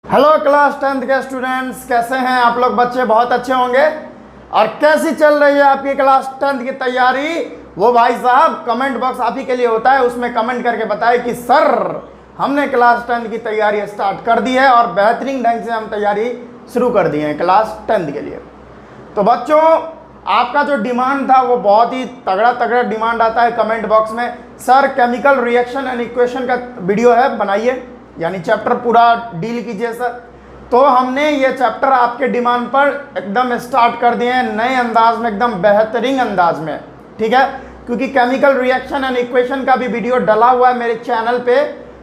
Hello class 10th के students, कैसे हैं आप लोग? बच्चे बहुत अच्छे होंगे। और कैसी चल रही है आपकी क्लास 10th की तैयारी? वो भाई साहब कमेंट बॉक्स आप ही के लिए होता है, उसमें कमेंट करके बताए कि सर हमने क्लास 10th की तैयारी स्टार्ट कर दी है और बेहतरीन ढंग से हम तैयारी शुरू कर दी है क्लास 10th के लिए। तो बच्चों, आपका जो डिमांड था वो बहुत ही तगड़ा तगड़ा डिमांड आता है कमेंट बॉक्स में, sir chemical reaction and equation का वीडियो है बनाइए, यानी चैप्टर पूरा डील कीजिए सर। तो हमने ये चैप्टर आपके डिमांड पर एकदम स्टार्ट कर दिए हैं नए अंदाज में, एकदम बेहतरीन अंदाज में, ठीक है। क्योंकि केमिकल रिएक्शन एंड इक्वेशन का भी वीडियो डला हुआ है मेरे चैनल पे,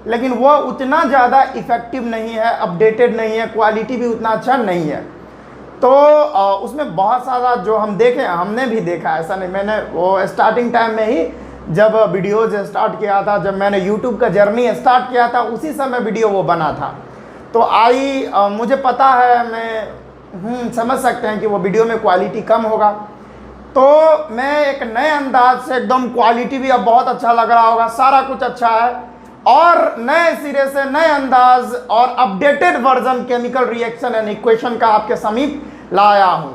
लेकिन वो उतना ज़्यादा इफेक्टिव नहीं है, अपडेटेड नहीं है, क्वालिटी भी उतना अच्छा नहीं है। तो उसमें बहुत सारा जो हम देखें, हमने भी देखा, ऐसा नहीं, मैंने वो स्टार्टिंग टाइम में ही जब वीडियोज स्टार्ट किया था, जब मैंने यूट्यूब का जर्नी स्टार्ट किया था, उसी समय वीडियो वो बना था। तो मुझे पता है, मैं समझ सकते हैं कि वो वीडियो में क्वालिटी कम होगा। तो मैं एक नए अंदाज से, एकदम क्वालिटी भी अब बहुत अच्छा लग रहा होगा, सारा कुछ अच्छा है, और नए सिरे से नए अंदाज और updated version chemical reaction and equation का आपके समीप लाया हूं।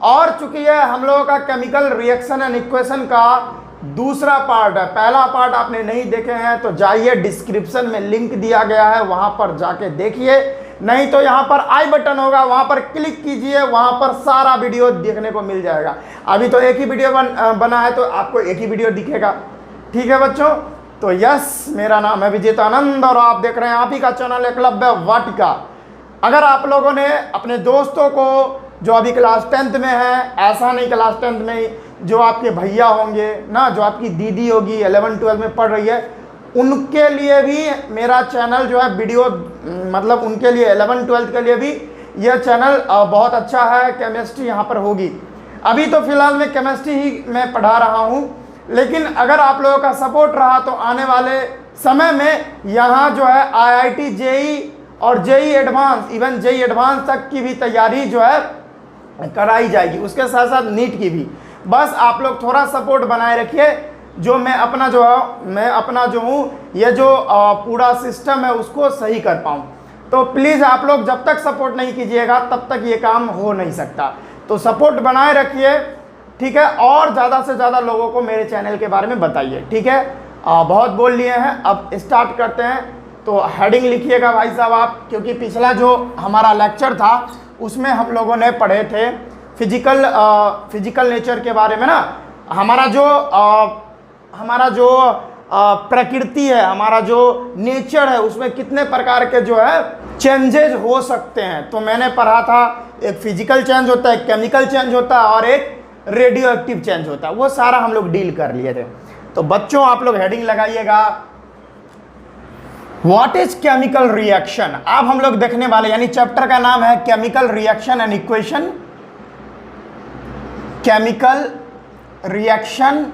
और चूंकि ये हम लोगों का केमिकल रिएक्शन एंड इक्वेशन का दूसरा पार्ट है, पहला पार्ट आपने नहीं देखे हैं तो जाइए, डिस्क्रिप्शन में लिंक दिया गया है, वहां पर जाके देखिए, नहीं तो यहां पर आई बटन होगा, वहां पर क्लिक कीजिए, वहां पर सारा वीडियो देखने को मिल जाएगा। अभी तो एक ही वीडियो बना है तो आपको एक ही वीडियो दिखेगा, ठीक है बच्चों। तो यस, मेरा नाम है विजेतानंद और आप देख रहे हैं आप ही का चैनल एकलव्य वाटिका। अगर आप लोगों ने अपने दोस्तों को जो अभी क्लास 10th में है, ऐसा नहीं क्लास 10th में ही, जो आपके भैया होंगे ना, जो आपकी दीदी होगी 11-12 में पढ़ रही है, उनके लिए भी मेरा चैनल जो है वीडियो, मतलब उनके लिए 11-12 के लिए भी यह चैनल बहुत अच्छा है। केमिस्ट्री यहाँ पर होगी, अभी तो फिलहाल मैं केमिस्ट्री ही मैं पढ़ा रहा हूँ, लेकिन अगर आप लोगों का सपोर्ट रहा तो आने वाले समय में यहाँ जो है IIT JEE और JEE advance, even JEE advance तक की भी तैयारी जो है कराई जाएगी, उसके साथ साथ नीट की भी। बस आप लोग थोड़ा सपोर्ट बनाए रखिए, जो मैं अपना जो हूँ ये जो पूरा सिस्टम है उसको सही कर पाऊँ। तो प्लीज़ आप लोग जब तक सपोर्ट नहीं कीजिएगा तब तक ये काम हो नहीं सकता। तो सपोर्ट बनाए रखिए, ठीक है, और ज़्यादा से ज़्यादा लोगों को मेरे चैनल के बारे में बताइए, ठीक है। बहुत बोल लिए हैं, अब स्टार्ट करते हैं। तो हेडिंग लिखिएगा भाई साहब आप, क्योंकि पिछला जो हमारा लेक्चर था उसमें हम लोगों ने पढ़े थे फिजिकल नेचर के बारे में ना। हमारा जो प्रकृति है, हमारा जो नेचर है, उसमें कितने प्रकार के जो है चेंजेस हो सकते हैं। तो मैंने पढ़ा था, एक फिजिकल चेंज होता है, एक केमिकल चेंज होता है और एक रेडियो एक्टिव चेंज होता है, वो सारा हम लोग डील कर लिए थे। तो बच्चों आप लोग हेडिंग लगाइएगा, व्हाट इज केमिकल रिएक्शन। अब हम लोग देखने वाले, यानी चैप्टर का नाम है chemical reaction and equation, chemical reaction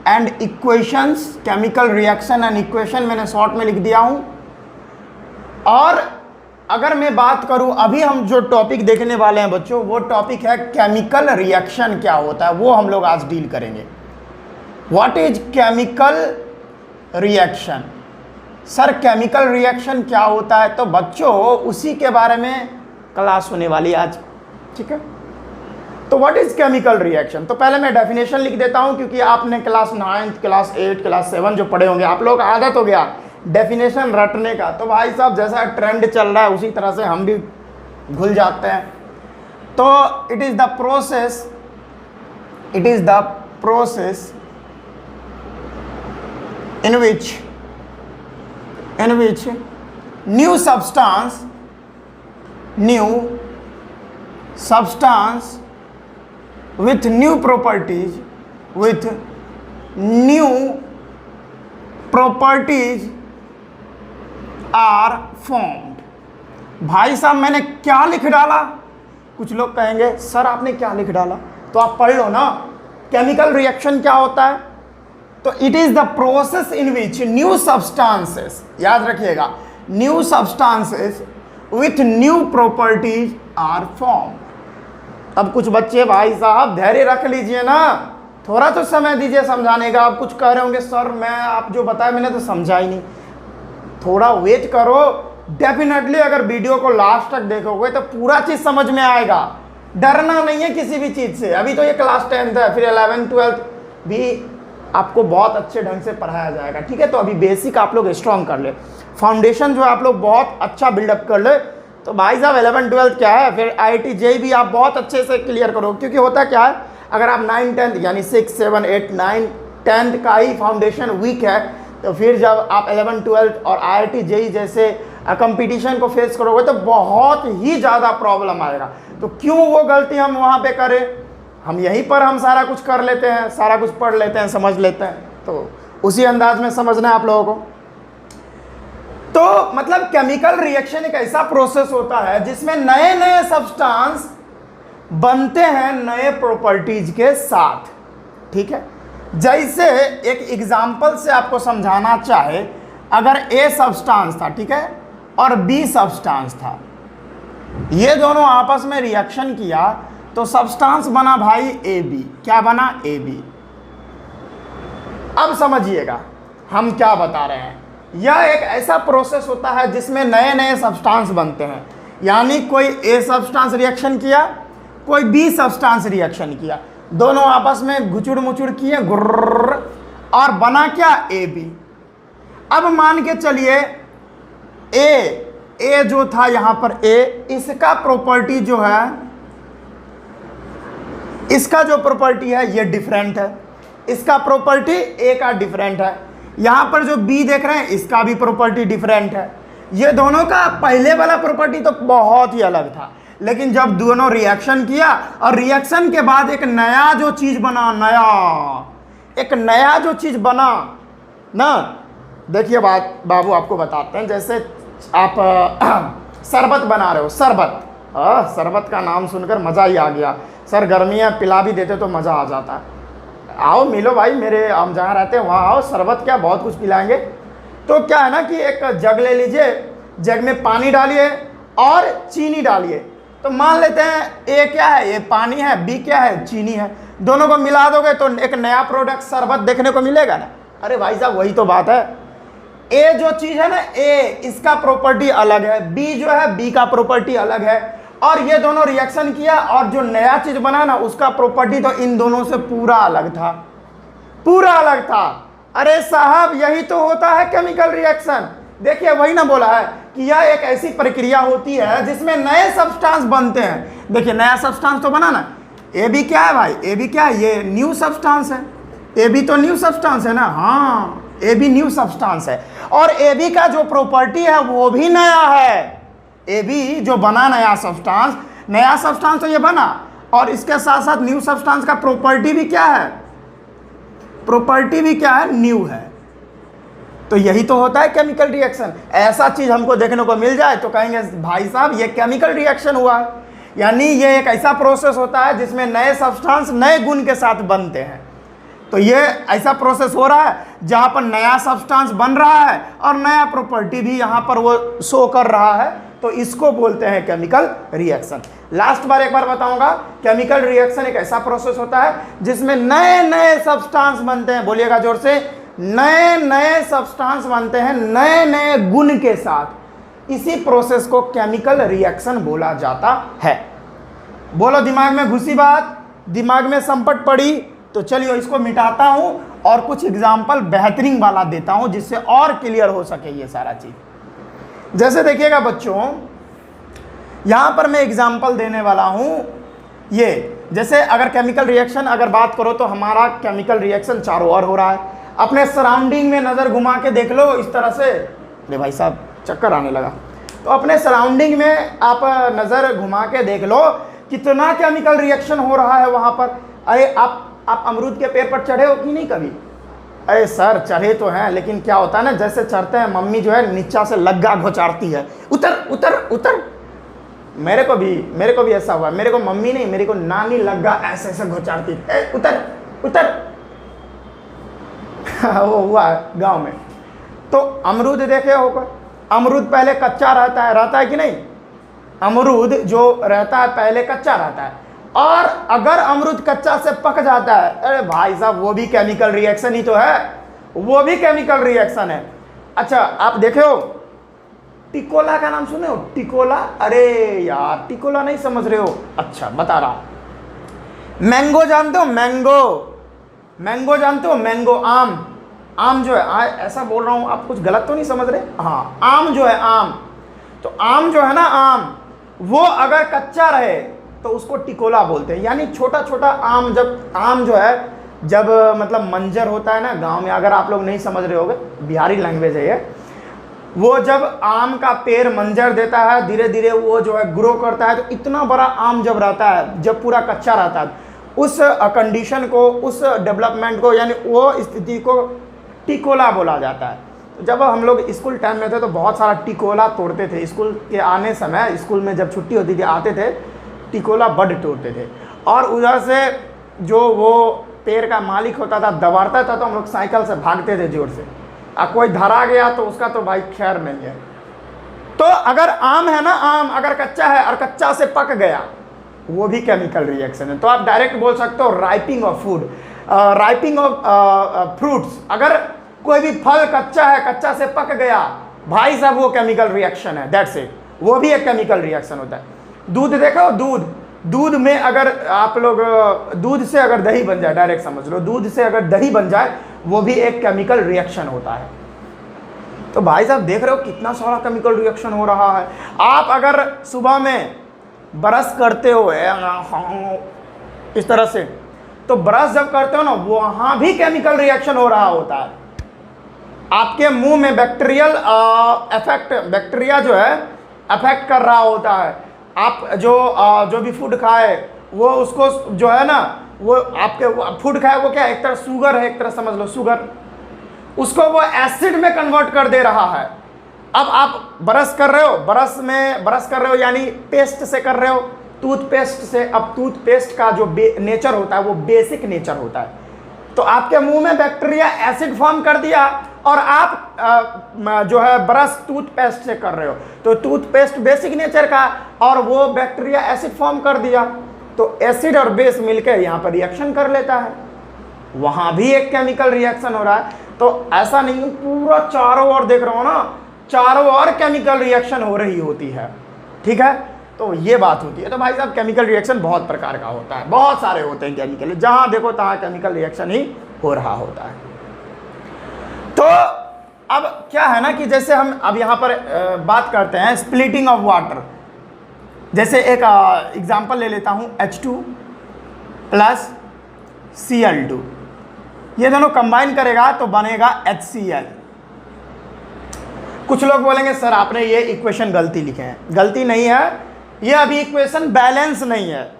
and equations, chemical reaction and equation मैंने शॉर्ट में लिख दिया हूं। और अगर मैं बात करूं, अभी हम जो टॉपिक देखने वाले हैं बच्चों, वो टॉपिक है केमिकल रिएक्शन क्या होता है, वो हम लोग आज डील करेंगे। What is chemical reaction, sir chemical reaction क्या होता है? तो बच्चों उसी के बारे में क्लास होने वाली है आज, ठीक है। तो व्हाट इज केमिकल रिएक्शन, तो पहले मैं डेफिनेशन लिख देता हूं, क्योंकि आपने क्लास 9th, क्लास 8, क्लास 7 जो पढ़े होंगे, आप लोग आदत हो गया डेफिनेशन रटने का। तो भाई साहब जैसा ट्रेंड चल रहा है उसी तरह से हम भी घुल जाते हैं। तो it is the process in which new substance with new properties are formed। भाई साहब मैंने क्या लिख डाला? कुछ लोग कहेंगे सर आपने क्या लिख डाला, तो आप पढ़ लो ना केमिकल रिएक्शन क्या होता है। तो it is the process in which new substances, याद रखिएगा, new substances with new properties are form. अब कुछ बच्चे भाई साहब धैर्य रख लीजिए ना, थोड़ा तो समय दीजिए समझाने का। आप कुछ कह रहे होंगे सर मैं आप जो बताया मैंने तो समझा ही नहीं, थोड़ा वेट करो, डेफिनेटली अगर वीडियो को लास्ट तक देखोगे तो पूरा चीज समझ में आएगा। डरना नहीं है किसी भी चीज से। अभी तो ये क्लास 10th है, फिर 11th 12th भी आपको बहुत अच्छे ढंग से पढ़ाया जाएगा, ठीक है। तो अभी बेसिक आप लोग स्ट्रॉन्ग कर ले, फाउंडेशन जो आप लोग बहुत अच्छा बिल्डअप कर ले, तो भाई साहब 11th 12th क्या है, फिर IIT JEE भी आप बहुत अच्छे से क्लियर करो। क्योंकि होता क्या है, अगर आप 9 10 यानी 6 7 8 9 10th का ही फाउंडेशन वीक है, तो फिर जब आप 11th 12th और IIT JEE जैसे कंपटीशन को फेस करोगे तो बहुत ही ज़्यादा प्रॉब्लम आएगा। तो क्यों वो गलती हम वहाँ पे करें, हम यहीं पर हम सारा कुछ कर लेते हैं, सारा कुछ पढ़ लेते हैं, समझ लेते हैं। तो उसी अंदाज में समझना है आप लोगों को। तो मतलब केमिकल रिएक्शन एक ऐसा प्रोसेस होता है जिसमें नए नए सब्सटेंस बनते हैं नए प्रॉपर्टीज के साथ, ठीक है। जैसे एक एग्जांपल से आपको समझाना चाहे, अगर A सब्सटेंस था, ठीक है, और B सब्सटेंस था, ये दोनों आपस में रिएक्शन किया तो सब्सटेंस बना भाई AB। क्या बना? AB। अब समझिएगा हम क्या बता रहे हैं। यह एक ऐसा प्रोसेस होता है जिसमें नए नए सब्सटेंस बनते हैं, यानी कोई A सब्सटेंस रिएक्शन किया, कोई B सब्सटेंस रिएक्शन किया, दोनों आपस में घुचुड़ मुचुड़ किए गुर्र, और बना क्या? AB। अब मान के चलिए A जो था यहाँ पर A, इसका प्रॉपर्टी जो है, इसका जो प्रॉपर्टी है ये डिफरेंट है, इसका प्रॉपर्टी A का डिफरेंट है। यहाँ पर जो B देख रहे हैं इसका भी प्रॉपर्टी डिफरेंट है। ये दोनों का पहले वाला प्रॉपर्टी तो बहुत ही अलग था, लेकिन जब दोनों रिएक्शन किया और रिएक्शन के बाद एक नया जो चीज़ बना, एक नया जो चीज़ बना ना, देखिए बाबू आपको बताते हैं। जैसे आप शरबत बना रहे हो, शरबत का नाम सुनकर मज़ा ही आ गया। सर गर्मियाँ पिला भी देते तो मज़ा आ जाता। आओ मिलो भाई, मेरे हम जहाँ रहते हैं वहाँ आओ, शरबत क्या बहुत कुछ पिलाएंगे। तो क्या है ना कि एक जग ले लीजिए, जग में पानी डालिए और चीनी डालिए। तो मान लेते हैं A क्या है, ये पानी है, B क्या है, चीनी है। दोनों को मिला दोगे तो एक नया प्रोडक्ट शरबत देखने को मिलेगा ना। अरे भाई साहब वही तो बात है। A जो चीज़ है ना, A इसका प्रॉपर्टी अलग है, B जो है B का प्रॉपर्टी अलग है, और ये दोनों रिएक्शन किया और जो नया चीज़ बना ना उसका प्रॉपर्टी तो इन दोनों से पूरा अलग था, पूरा अलग था। अरे साहब यही तो होता है केमिकल रिएक्शन। देखिए वही ना बोला है कि यह एक ऐसी प्रक्रिया होती है जिसमें नए सब्सटेंस बनते हैं। देखिए नया सब्सटेंस तो बना ना, AB क्या है भाई, AB क्या है, ये न्यू सब्सटेंस है। AB तो न्यू सब्सटेंस है ना, हाँ AB न्यू सब्सटेंस है, और AB का जो प्रॉपर्टी है वो भी नया है। AB जो बना नया सब्सटेंस तो ये बना, और इसके साथ साथ न्यू सब्सटेंस का प्रॉपर्टी भी क्या है, न्यू है। तो यही तो होता है केमिकल रिएक्शन। ऐसा चीज हमको देखने को मिल जाए तो कहेंगे भाई साहब ये केमिकल रिएक्शन हुआ है। यानी ये एक ऐसा प्रोसेस होता है जिसमें नए सब्सटेंस नए गुण के साथ बनते हैं। तो ये ऐसा प्रोसेस हो रहा है जहाँ पर नया सब्सटेंस बन रहा है और नया प्रॉपर्टी भी यहाँ पर वो शो कर रहा है, तो इसको बोलते हैं केमिकल रिएक्शन। लास्ट बार एक बार बताऊंगा, केमिकल रिएक्शन एक ऐसा प्रोसेस होता है जिसमें नए नए सब्सटेंस बनते हैं, बोलिएगा जोर से, नए नए सब्सटेंस बनते हैं नए नए गुण के साथ। इसी प्रोसेस को केमिकल रिएक्शन बोला जाता है। बोलो दिमाग में घुसी बात, दिमाग में संपट पड़ी? तो चलिए इसको मिटाता हूं और कुछ एग्जाम्पल बेहतरीन वाला देता हूं जिससे और क्लियर हो सके ये सारा चीज। जैसे देखिएगा बच्चों, यहां पर मैं एग्जाम्पल देने वाला हूं। ये जैसे अगर केमिकल रिएक्शन अगर बात करो तो हमारा केमिकल रिएक्शन चारों ओर हो रहा है। अपने सराउंडिंग में नज़र घुमा के देख लो इस तरह से। अरे भाई साहब चक्कर आने लगा। तो अपने सराउंडिंग में आप नज़र घुमा के देख लो कितना केमिकल रिएक्शन हो रहा है वहाँ पर। अरे आप अमरूद के पेड़ पर चढ़े हो कि नहीं कभी? अरे सर चढ़े तो हैं, लेकिन क्या होता है ना, जैसे चढ़ते हैं मम्मी जो है नीचा से लग्गा घोचाड़ती है, उतर उतर उतर। मेरे को भी ऐसा हुआ। मेरे को मम्मी नहीं, मेरे को नानी लग्गा ऐसे ऐसे घोचाड़ती, उतर उतर। वो हुआ गांव में। तो अमरूद देखे होगा, अमरूद पहले कच्चा रहता है कि नहीं? अमरूद जो रहता है पहले कच्चा रहता है, और अगर अमरूद कच्चा से पक जाता है, अरे भाई साहब वो भी केमिकल रिएक्शन ही तो है, वो भी केमिकल रिएक्शन है। अच्छा आप देखे हो टिकोला का नाम सुने हो? टिकोला, अरे यार टिकोला नहीं समझ रहे हो, अच्छा बता रहा। मैंगो जानते हो? मैंगो, मैंगो जानते हो? मैंगो, आम, आम जो है, ऐसा बोल रहा हूं, आप कुछ गलत तो नहीं समझ रहे? हाँ, आम जो है, आम, तो आम जो है ना, आम वो अगर कच्चा रहे तो उसको टिकोला बोलते हैं। यानी छोटा छोटा आम, जब आम जो है, जब मतलब मंजर होता है ना गांव में, अगर आप लोग नहीं समझ रहे होगे, बिहारी लैंग्वेज है ये, वो जब आम का पेड़ मंजर देता है, धीरे धीरे वो जो है ग्रो करता है, तो इतना बड़ा आम जब रहता है, जब पूरा कच्चा रहता है, उस कंडीशन को, उस डेवलपमेंट को, यानी वो स्थिति को टिकोला बोला जाता है। जब हम लोग स्कूल टाइम में थे तो बहुत सारा टिकोला तोड़ते थे। स्कूल के आने समय, स्कूल में जब छुट्टी होती थी, आते थे, टिकोला बड तोड़ते थे। और उधर से जो वो पेड़ का मालिक होता था दबाड़ता था, तो हम लोग साइकिल से भागते थे जोर से। और कोई धरा गया तो उसका तो भाई खैर नहीं है। तो अगर आम है ना, आम अगर कच्चा है और कच्चा से पक गया, वो भी केमिकल रिएक्शन है। तो आप डायरेक्ट बोल सकते हो ripening of food, ripening of fruits. अगर कोई भी फल कच्चा है, कच्चा से पक गया, भाई साहब वो केमिकल रिएक्शन है, दैट्स इट, वो भी एक केमिकल रिएक्शन होता है। दूध देखो, दूध, दूध में अगर आप लोग, दूध से अगर दही बन जाए, डायरेक्ट समझ लो, दूध से अगर दही बन जाए, वो भी एक केमिकल रिएक्शन होता है। तो भाई साहब देख रहे हो कितना सारा केमिकल रिएक्शन हो रहा है। आप अगर सुबह में ब्रश करते हो इस तरह से, तो ब्रश जब करते हो ना, वहां भी केमिकल रिएक्शन हो रहा होता है। आपके मुंह में बैक्टीरियल इफेक्ट, बैक्टीरिया जो है अफेक्ट कर रहा होता है। आप जो भी फूड खाए, वो उसको जो है ना, वो आपके फूड खाए, वो क्या एक तरह शुगर है, एक तरह समझ लो शुगर, उसको वो एसिड में कन्वर्ट कर दे रहा है। अब आप ब्रश कर रहे हो, ब्रश कर रहे हो यानी पेस्ट से कर रहे हो, टूथपेस्ट से। अब टूथपेस्ट का जो नेचर होता है वो बेसिक नेचर होता है। तो आपके मुंह में बैक्टीरिया एसिड फॉर्म कर दिया, और आप जो है ब्रश टूथपेस्ट से कर रहे हो, तो टूथपेस्ट बेसिक नेचर का, और वो बैक्टीरिया एसिड फॉर्म कर दिया, तो एसिड और बेस मिलकर यहाँ पर रिएक्शन कर लेता है, वहां भी एक केमिकल रिएक्शन हो रहा है। तो ऐसा नहीं, पूरा चारों ओर देख रहा हो ना, चारों ओर केमिकल रिएक्शन हो रही होती है, ठीक है। तो ये बात होती है। तो भाई साहब केमिकल रिएक्शन बहुत प्रकार का होता है, बहुत सारे होते हैं केमिकल, जहां देखो तहां केमिकल रिएक्शन ही हो रहा होता है। तो अब क्या है ना कि जैसे हम अब यहाँ पर बात करते हैं स्प्लिटिंग ऑफ वाटर। जैसे एक एग्जांपल ले लेता हूँ, H2 प्लस Cl2, ये दोनों कंबाइन करेगा तो बनेगा HCl। कुछ लोग बोलेंगे सर आपने ये इक्वेशन गलती लिखे हैं। गलती नहीं है, ये अभी इक्वेशन बैलेंस नहीं है।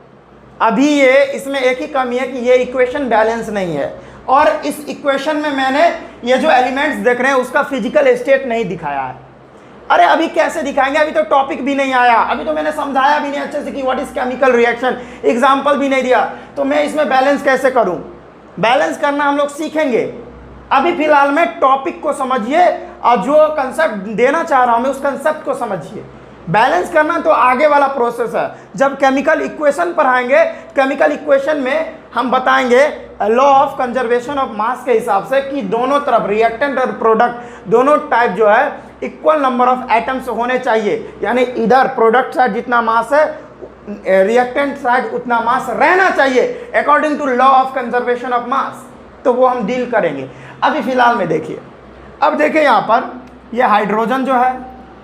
अभी ये इसमें एक ही कमी है कि ये इक्वेशन बैलेंस नहीं है, और इस इक्वेशन में मैंने ये जो एलिमेंट्स देख रहे हैं उसका फिजिकल स्टेट नहीं दिखाया है। अरे अभी कैसे दिखाएंगे, अभी तो टॉपिक भी नहीं आया, अभी तो मैंने समझाया भी नहीं अच्छे से कि what is chemical reaction, example भी नहीं दिया, तो मैं इसमें बैलेंस कैसे करूं। बैलेंस करना हम लोग सीखेंगे। अभी फिलहाल में टॉपिक को समझिए, और जो कंसेप्ट देना चाह रहा हूं मैं उस कंसेप्ट को समझिए। बैलेंस करना तो आगे वाला प्रोसेस है। जब केमिकल इक्वेशन पढ़ाएंगे, केमिकल इक्वेशन में हम बताएंगे लॉ ऑफ कंजर्वेशन ऑफ मास के हिसाब से कि दोनों तरफ रिएक्टेंट और प्रोडक्ट दोनों टाइप जो है इक्वल नंबर ऑफ एटम्स होने चाहिए। यानी इधर प्रोडक्ट साइड जितना मास है, रिएक्टेंट साइड उतना मास रहना चाहिए according to law of conservation of mass. तो वो हम डील करेंगे। अभी फिलहाल में देखिए, अब देखिए यहाँ पर ये हाइड्रोजन जो है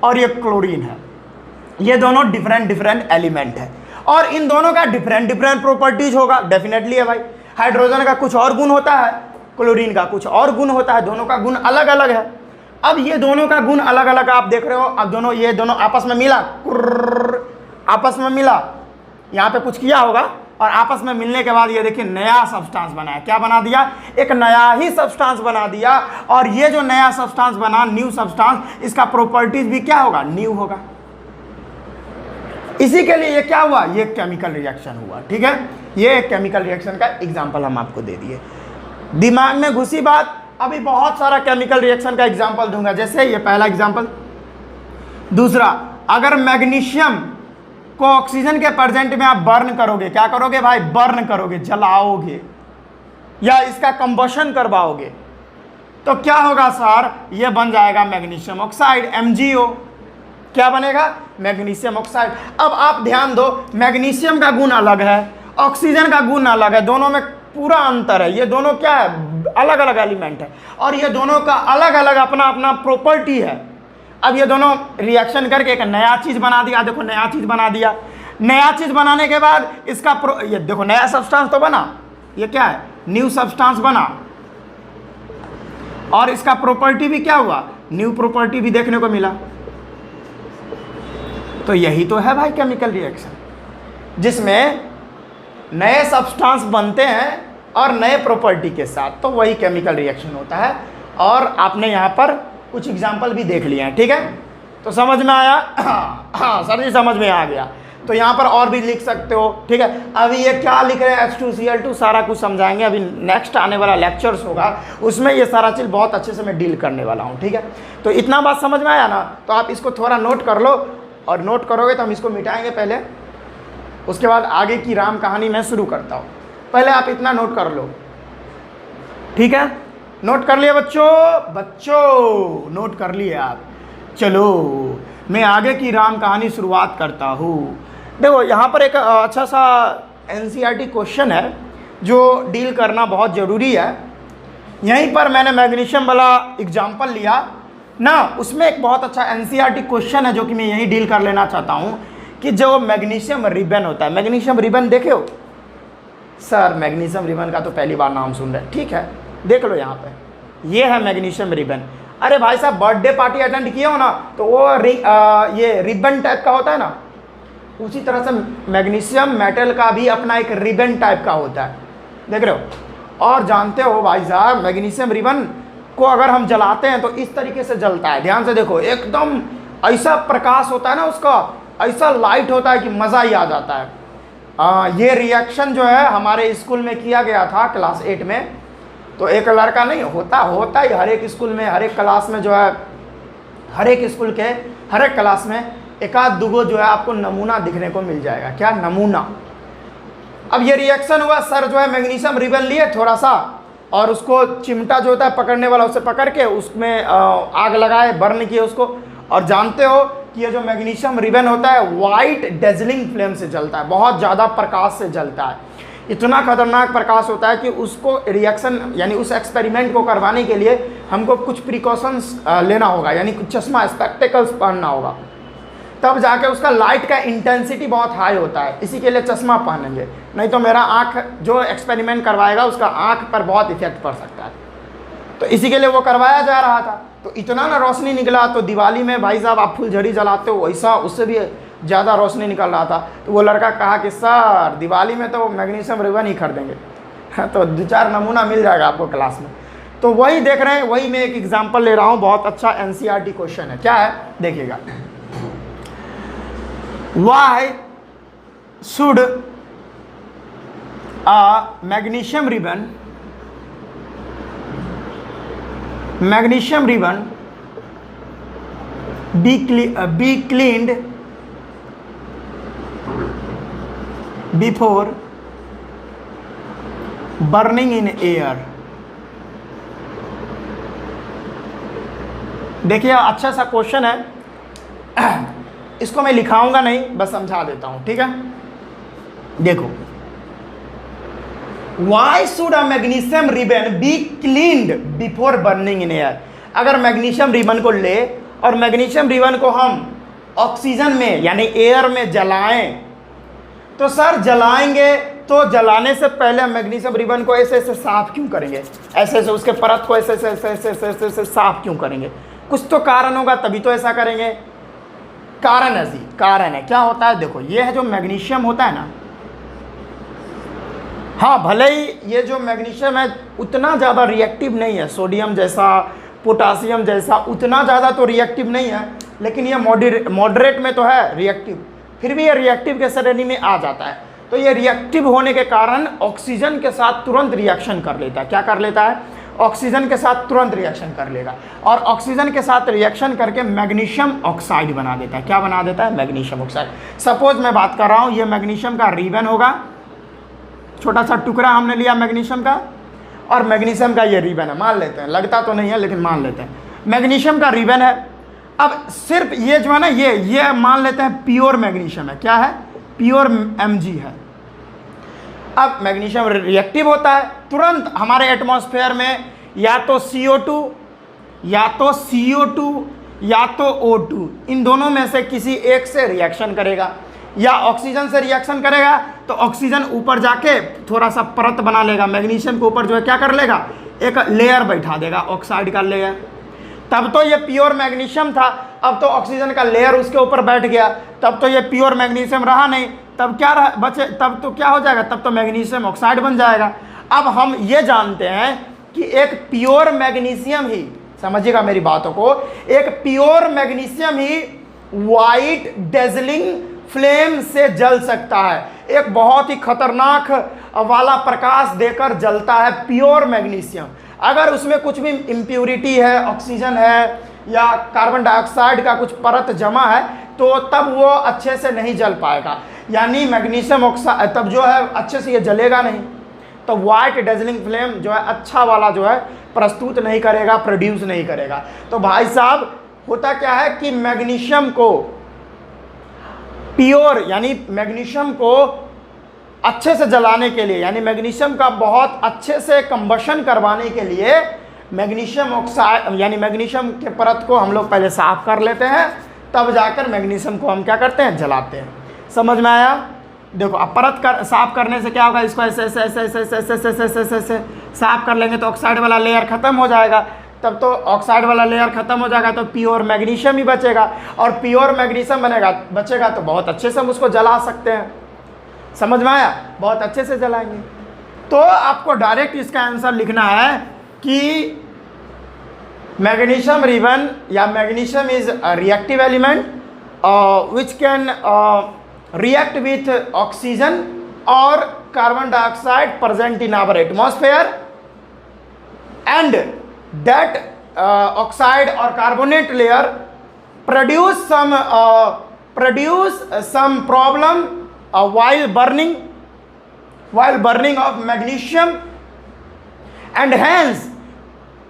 और ये क्लोरीन है, ये दोनों डिफरेंट एलिमेंट है, और इन दोनों का डिफरेंट प्रॉपर्टीज होगा, डेफिनेटली है भाई। हाइड्रोजन का कुछ और गुण होता है, क्लोरीन का कुछ और गुण होता है, दोनों का गुण अलग अलग है। अब ये दोनों का गुण अलग अलग आप देख रहे हो। अब दोनों ये दोनों आपस में मिला, आपस में मिला, यहाँ पे कुछ किया होगा, और आपस में मिलने के बाद ये देखिए नया सब्सटेंस बनाया। क्या बना दिया? एक नया ही सब्सटेंस बना दिया। और ये जो नया सब्सटेंस बना, न्यू सब्सटेंस, इसका प्रॉपर्टीज भी क्या होगा? न्यू होगा। इसी के लिए ये क्या हुआ? ये केमिकल रिएक्शन हुआ, ठीक है। ये केमिकल रिएक्शन का एग्जांपल हम आपको दे दिए। दिमाग में घुसी बात। अभी बहुत सारा केमिकल रिएक्शन का एग्जांपल दूंगा। जैसे ये पहला एग्जांपल। दूसरा, अगर मैग्नीशियम को ऑक्सीजन के प्रेजेंट में आप बर्न करोगे, क्या करोगे भाई? बर्न करोगे, जलाओगे, या इसका कंबशन करवाओगे, तो क्या होगा सर? ये बन जाएगा मैग्नीशियम ऑक्साइड, MgO। क्या बनेगा? Magnesium oxide. अब आप ध्यान दो, मैग्नीशियम का गुण अलग है, ऑक्सीजन का गुण अलग है, दोनों में पूरा अंतर है। ये दोनों क्या है? अलग अलग एलिमेंट है और ये दोनों का अलग अलग अपना अपना प्रॉपर्टी है। अब ये दोनों रिएक्शन करके एक नया चीज बना दिया। देखो नया चीज बना दिया, नया चीज बनाने के बाद इसका ये देखो नया सब्सटेंस तो बना, ये क्या है? न्यू सब्सटेंस बना और इसका प्रॉपर्टी भी क्या हुआ? न्यू प्रॉपर्टी भी देखने को मिला। तो यही तो है भाई केमिकल रिएक्शन, जिसमें नए सब्सटेंस बनते हैं और नए प्रॉपर्टी के साथ, तो वही केमिकल रिएक्शन होता है। और आपने यहाँ पर कुछ एग्जाम्पल भी देख लिए हैं, ठीक है? तो समझ में आया? हाँ सर जी समझ में आ गया। तो यहाँ पर और भी लिख सकते हो, ठीक है? अभी ये क्या लिख रहे हैं H2Cl2 सारा कुछ समझाएंगे। अभी नेक्स्ट आने वाला लेक्चर्स होगा उसमें ये सारा चीज़ बहुत अच्छे से मैं डील करने वाला हूँ, ठीक है? तो इतना बात समझ में आया ना? तो आप इसको थोड़ा नोट कर लो, और नोट करोगे तो हम इसको मिटाएंगे पहले, उसके बाद आगे की राम कहानी मैं शुरू करता हूँ। पहले आप इतना नोट कर लो, ठीक है? नोट कर लिए बच्चों नोट कर लिए आप। चलो मैं आगे की राम कहानी शुरुआत करता हूँ। देखो यहाँ पर एक अच्छा सा NCERT क्वेश्चन है जो डील करना बहुत ज़रूरी है। यहीं पर मैंने मैग्नीशियम वाला एग्जाम्पल लिया ना, उसमें एक बहुत अच्छा NCERT क्वेश्चन है जो कि मैं यही डील कर लेना चाहता हूँ कि जो मैग्नीशियम रिबन होता है, मैग्नीशियम रिबन देखे हो? सर मैग्नीशियम रिबन का तो पहली बार नाम सुन रहे हैं, ठीक है? देख लो यहाँ पे, ये है मैग्नीशियम रिबन। अरे भाई साहब बर्थडे पार्टी अटेंड किए हो ना, तो वो ये रिबन टाइप का होता है ना, उसी तरह से मैग्नीशियम मेटल का भी अपना एक रिबन टाइप का होता है, देख रहे हो? और जानते हो भाई साहब मैग्नीशियम रिबन को अगर हम जलाते हैं तो इस तरीके से जलता है। ध्यान से देखो, एकदम ऐसा प्रकाश होता है ना उसका, ऐसा लाइट होता है कि मज़ा ही आ जाता है। ये रिएक्शन जो है हमारे स्कूल में किया गया था क्लास 8 में। तो एक लड़का नहीं होता ही हर एक स्कूल में, हर एक क्लास में जो है, हर एक स्कूल के हर एक क्लास में एक आध दुगो जो है आपको नमूना दिखने को मिल जाएगा। क्या नमूना? अब ये रिएक्शन हुआ, सर जो है मैग्नीशियम रिबन लिए थोड़ा सा, और उसको चिमटा जो होता है पकड़ने वाला, उसे पकड़ के उसमें आग लगाए, बर्न किए उसको। और जानते हो कि ये जो मैग्नीशियम रिबन होता है वाइट डेजलिंग फ्लेम से जलता है, बहुत ज़्यादा प्रकाश से जलता है। इतना खतरनाक प्रकाश होता है कि उसको रिएक्शन यानी उस एक्सपेरिमेंट को करवाने के लिए हमको कुछ प्रिकॉशंस लेना होगा, यानी कुछ चश्मा स्पेक्टिकल्स पहनना होगा, तब जाके उसका लाइट का इंटेंसिटी बहुत हाई होता है। इसी के लिए चश्मा पहनेंगे, नहीं तो मेरा आँख जो एक्सपेरिमेंट करवाएगा उसका आँख पर बहुत इफेक्ट पड़ सकता है। तो इसी के लिए वो करवाया जा रहा था। तो इतना ना रोशनी निकला, तो दिवाली में भाई साहब आप फुलझड़ी जलाते हो, वैसा उससे भी ज़्यादा रोशनी निकल रहा था। तो वो लड़का कहा कि सर दिवाली में तो मैग्नीशियम रिबन ही खरीदेंगे। तो 2-4 नमूना मिल जाएगा आपको क्लास में। तो वही देख रहे हैं, वही मैं एक एग्जाम्पल ले रहा हूँ, बहुत अच्छा NCERT क्वेश्चन है। क्या है देखिएगा, Why should a magnesium ribbon be cleaned before burning in air? देखिए अच्छा सा क्वेश्चन है, इसको मैं लिखाऊंगा नहीं, बस समझा देता हूं, ठीक है? देखो, Why should a magnesium ribbon be cleaned before burning in air? अगर मैग्नीशियम रिबन को ले और मैग्नीशियम रिबन को हम ऑक्सीजन में यानी एयर में जलाएं, तो सर जलाएंगे तो जलाने से पहले मैग्नीशियम रिबन को ऐसे ऐसे साफ क्यों करेंगे? ऐसे ऐसे उसके परत को ऐसे ऐसे ऐसे ऐसे ऐसे ऐसे साफ क्यों करेंगे? कुछ तो कारण होगा, तभी तो ऐसा करेंगे। कारण है क्या होता है? देखो, ये है जो मैग्नीशियम होता है ना, हाँ भले ही ये जो मैग्नीशियम है उतना ज़्यादा रिएक्टिव नहीं है, सोडियम जैसा, पोटासियम जैसा उतना ज़्यादा तो रिएक्टिव नहीं है, लेकिन ये मॉडरेट में तो है रिएक्टिव, फिर भी ये रिएक्टिव के श्रेणी में आ जाता है। तो ये रिएक्टिव होने के कारण ऑक्सीजन के साथ तुरंत रिएक्शन कर लेता है। क्या कर लेता है? ऑक्सीजन के साथ तुरंत रिएक्शन कर लेगा, और ऑक्सीजन के साथ रिएक्शन करके मैग्नीशियम ऑक्साइड बना देता है। क्या बना देता है? Magnesium oxide. सपोज मैं बात कर रहा हूँ, ये मैग्नीशियम का रिबन होगा, छोटा सा टुकड़ा हमने लिया मैग्नीशियम का, और मैग्नीशियम का ये रिबन है, मान लेते हैं, लगता तो नहीं है लेकिन मान लेते हैं मैग्नीशियम का रिबन है। अब सिर्फ ये जो है ना, ये मान लेते हैं प्योर मैग्नीशियम है। क्या है? प्योर Mg है। अब मैग्नीशियम रिएक्टिव होता है, तुरंत हमारे एटमॉस्फेयर में या तो CO2 या तो O2, इन दोनों में से किसी एक से रिएक्शन करेगा, या ऑक्सीजन से रिएक्शन करेगा तो ऑक्सीजन ऊपर जाके थोड़ा सा परत बना लेगा, मैग्नीशियम के ऊपर जो है क्या कर लेगा, एक लेयर बैठा देगा, ऑक्साइड का लेयर। तब तो ये प्योर मैग्नीशियम था, अब तो ऑक्सीजन का लेयर उसके ऊपर बैठ गया, तब तो ये प्योर मैग्नीशियम रहा नहीं। तब क्या बचे? तब तो क्या हो जाएगा? तब तो मैग्नीशियम ऑक्साइड बन जाएगा। अब हम ये जानते हैं कि एक प्योर मैग्नीशियम ही, समझिएगा मेरी बातों को, एक प्योर मैग्नीशियम ही वाइट डेजलिंग फ्लेम से जल सकता है। एक बहुत ही खतरनाक वाला प्रकाश देकर जलता है प्योर मैग्नीशियम। अगर उसमें कुछ भी इम्प्यूरिटी है, ऑक्सीजन है या कार्बन डाइऑक्साइड का कुछ परत जमा है, तो तब वो अच्छे से नहीं जल पाएगा, यानी मैग्नीशियम ऑक्साइड तब जो है अच्छे से ये जलेगा नहीं। तो वाइट डेजलिंग फ्लेम जो है अच्छा वाला जो है प्रस्तुत नहीं करेगा, प्रोड्यूस नहीं करेगा। तो भाई साहब होता क्या है कि मैग्नीशियम को प्योर, यानी मैग्नीशियम को अच्छे से जलाने के लिए, यानी मैग्नीशियम का बहुत अच्छे से कंबशन करवाने के लिए मैग्नीशियम ऑक्साइड यानी मैग्नीशियम के परत को हम लोग पहले साफ कर लेते हैं, तब जाकर मैग्नीशियम को हम क्या करते हैं, जलाते हैं। समझ में आया? देखो अब परत साफ करने से क्या होगा, इसको ऐसे ऐसे ऐसे ऐसे ऐसे ऐसे ऐसे ऐसे ऐसे ऐसे साफ कर लेंगे तो ऑक्साइड वाला लेयर ख़त्म हो जाएगा। तब तो ऑक्साइड वाला लेयर ख़त्म हो जाएगा तो प्योर मैग्नीशियम ही बचेगा, और प्योर मैग्नीशियम बचेगा तो बहुत अच्छे से हम उसको जला सकते हैं। समझ में आया? बहुत अच्छे से जलाएंगे। तो आपको डायरेक्ट इसका आंसर लिखना है कि मैग्नीशियम रिबन या magnesium is a reactive element which can react with oxygen or carbon dioxide present in our atmosphere, and that oxide or carbonate layer produce some problem while burning of magnesium, and hence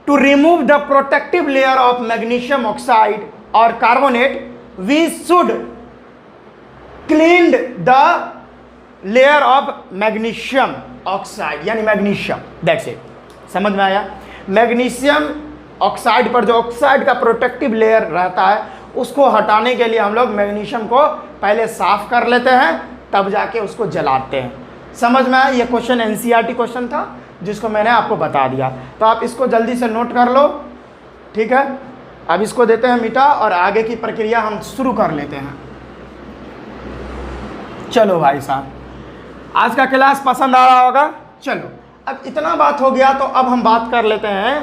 to remove the protective layer of magnesium oxide or carbonate we should cleaned the layer of magnesium oxide, यानी magnesium. That's it. समझ में आया? Magnesium oxide पर जो oxide का protective layer रहता है उसको हटाने के लिए हम लोग मैग्नीशियम को पहले साफ कर लेते हैं, तब जाके उसको जलाते हैं। समझ में आया? ये क्वेश्चन एनसीईआरटी क्वेश्चन था जिसको मैंने आपको बता दिया, तो आप इसको जल्दी से नोट कर लो, ठीक है? अब इसको देते हैं मिटा और आगे की प्रक्रिया हम शुरू कर लेते हैं। चलो भाई साहब, आज का क्लास पसंद आ रहा होगा। चलो अब इतना बात हो गया तो अब हम बात कर लेते हैं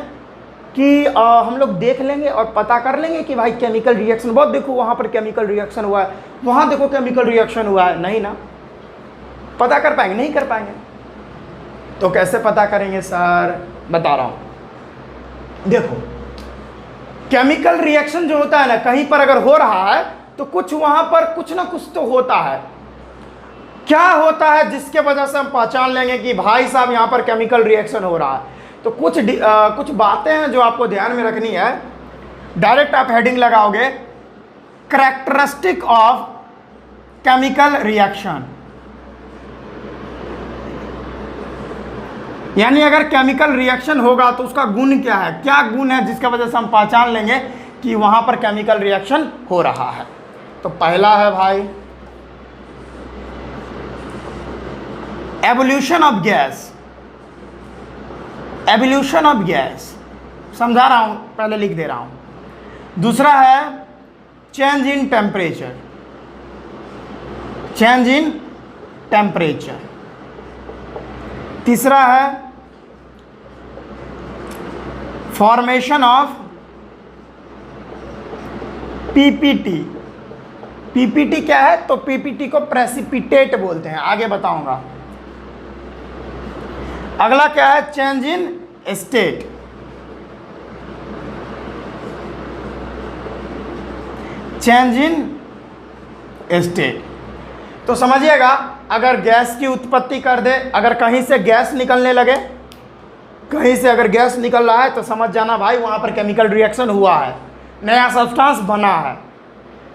कि हम लोग देख लेंगे और पता कर लेंगे कि भाई केमिकल रिएक्शन, बहुत देखो वहाँ पर केमिकल रिएक्शन हुआ है, वहाँ देखो केमिकल रिएक्शन हुआ है, नहीं ना? पता कर पाएंगे? नहीं कर पाएंगे। तो कैसे पता करेंगे सर? बता रहा हूँ। देखो केमिकल रिएक्शन जो होता है ना, कहीं पर अगर हो रहा है तो कुछ वहाँ पर कुछ ना कुछ तो होता है। क्या होता है जिसके वजह से हम पहचान लेंगे कि भाई साहब यहाँ पर केमिकल रिएक्शन हो रहा है? तो कुछ बातें हैं जो आपको ध्यान में रखनी है। डायरेक्ट आप हेडिंग लगाओगे कैरेक्टरिस्टिक ऑफ केमिकल रिएक्शन, यानी अगर केमिकल रिएक्शन होगा तो उसका गुण क्या है, क्या गुण है जिसके वजह से हम पहचान लेंगे कि वहाँ पर केमिकल रिएक्शन हो रहा है। तो पहला है भाई evolution of gas. Evolution of gas समझा रहा हूं, पहले लिख दे रहा हूं। दूसरा है change in temperature, change in temperature. तीसरा है फॉर्मेशन ऑफ पीपीटी। पीपीटी क्या है? तो पीपीटी को प्रेसिपिटेट बोलते हैं, आगे बताऊंगा। अगला क्या है? Change in state. Change in state तो समझिएगा, अगर गैस की उत्पत्ति कर दे, अगर कहीं से गैस निकलने लगे, कहीं से अगर गैस निकल रहा है तो समझ जाना भाई वहां पर केमिकल रिएक्शन हुआ है। नया सब्सटेंस बना है।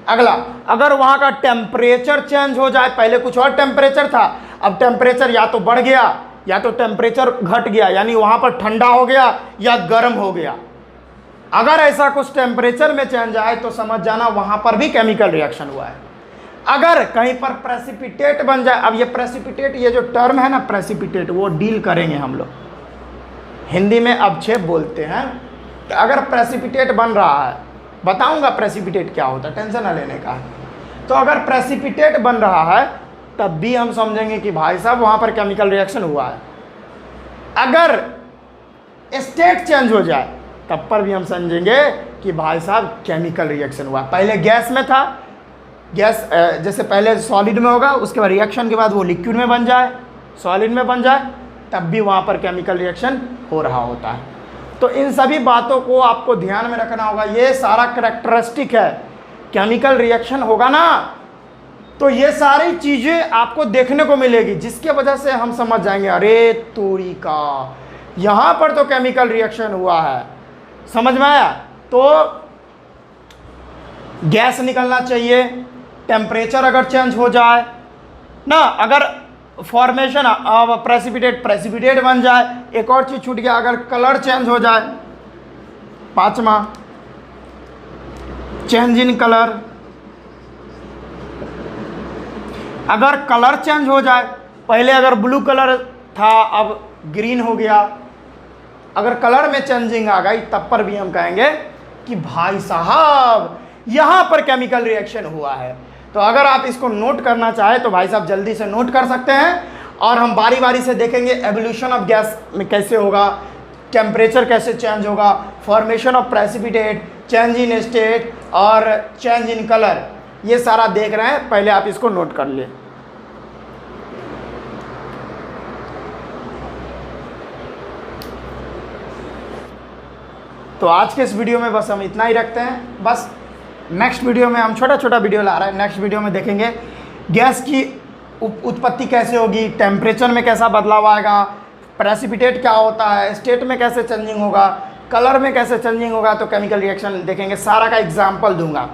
अगला, अगर वहाँ का टेम्परेचर चेंज हो जाए, पहले कुछ और टेम्परेचर था, अब टेम्परेचर या तो बढ़ गया या तो टेम्परेचर घट गया, यानी वहाँ पर ठंडा हो गया या गर्म हो गया। अगर ऐसा कुछ टेम्परेचर में चेंज आए तो समझ जाना वहाँ पर भी केमिकल रिएक्शन हुआ है। अगर कहीं पर प्रेसिपिटेट बन जाए, अब ये प्रेसिपिटेट, ये जो टर्म है ना प्रेसिपिटेट, वो डील करेंगे हम लोग, हिंदी में अवक्षेप बोलते हैं। तो अगर प्रेसिपिटेट बन रहा है, बताऊंगा प्रेसिपिटेट क्या होता है, टेंशन ना लेने का। तो अगर प्रेसिपिटेट बन रहा है तब भी हम समझेंगे कि भाई साहब वहाँ पर केमिकल रिएक्शन हुआ है। अगर स्टेट चेंज हो जाए तब पर भी हम समझेंगे कि भाई साहब केमिकल रिएक्शन हुआ। पहले गैस में था, गैस जैसे पहले सॉलिड में होगा, उसके बाद रिएक्शन के बाद वो लिक्विड में बन जाए, सॉलिड में बन जाए, तब भी वहाँ पर केमिकल रिएक्शन हो रहा होता है। तो इन सभी बातों को आपको ध्यान में रखना होगा। ये सारा करैक्टरिस्टिक है, केमिकल रिएक्शन होगा ना तो ये सारी चीज़ें आपको देखने को मिलेगी, जिसके वजह से हम समझ जाएंगे अरे तोरी का, यहाँ पर तो केमिकल रिएक्शन हुआ है। समझ में आया? तो गैस निकलना चाहिए, टेम्परेचर अगर चेंज हो जाए ना, अगर फॉर्मेशन अब प्रेसिपिटेट बन जाए, एक और चीज़ छूट गया, अगर कलर चेंज हो जाए, पांचवा चेंज इन कलर, अगर कलर चेंज हो जाए, पहले अगर ब्लू कलर था अब ग्रीन हो गया, अगर कलर में चेंजिंग आ गई तब पर भी हम कहेंगे कि भाई साहब यहाँ पर केमिकल रिएक्शन हुआ है। तो अगर आप इसको नोट करना चाहें तो भाई साहब जल्दी से नोट कर सकते हैं, और हम बारी बारी से देखेंगे एवोल्यूशन ऑफ गैस में कैसे होगा, टेम्परेचर कैसे चेंज होगा, formation of precipitate, change in state और चेंज इन कलर, ये सारा देख रहे हैं। पहले आप इसको नोट कर लिए। तो आज के इस वीडियो में बस हम इतना ही रखते हैं। बस नेक्स्ट वीडियो में हम छोटा छोटा वीडियो ला रहे हैं। नेक्स्ट वीडियो में देखेंगे गैस की उत्पत्ति कैसे होगी, टेम्परेचर में कैसा बदलाव आएगा, प्रेसिपिटेट क्या होता है, स्टेट में कैसे चेंजिंग होगा, कलर में कैसे चेंजिंग होगा, तो केमिकल रिएक्शन देखेंगे। सारा का एग्जाम्पल दूंगा,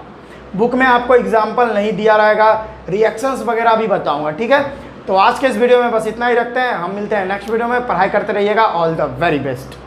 बुक में आपको एग्जाम्पल नहीं दिया रहेगा, रिएक्शंस वगैरह भी बताऊंगा, ठीक है। तो आज के इस वीडियो में बस इतना ही रखते हैं, हम मिलते हैं नेक्स्ट वीडियो में। पढ़ाई करते रहिएगा। All the very best.